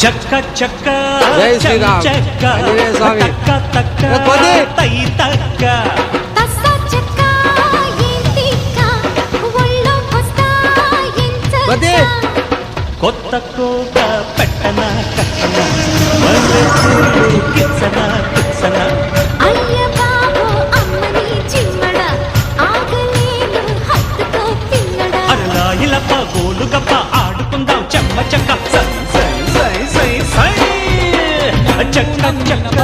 చక్క చక్క జై శ్రీరామ్ చక్క ఆంజనేయ స్వామి తక్క తక్క కొద్ది తై తక్క తస్స చెక్క ఏంటిక్క ఒళ్ళో వస్తా కొద్ది కొత్త కోట పెట్టన కట్టన వల్లెపూలు కిచ్చన కిచ్చన అయ్య బాబు అమ్మని చిమ్మడ ఆగలేను హత్తుకో పిల్లడ అరలా ఇలప గోలు గప్ప ఆడుకుందాం చెమ్మ చెక్క సై సై సై సై సై చక్క చక్క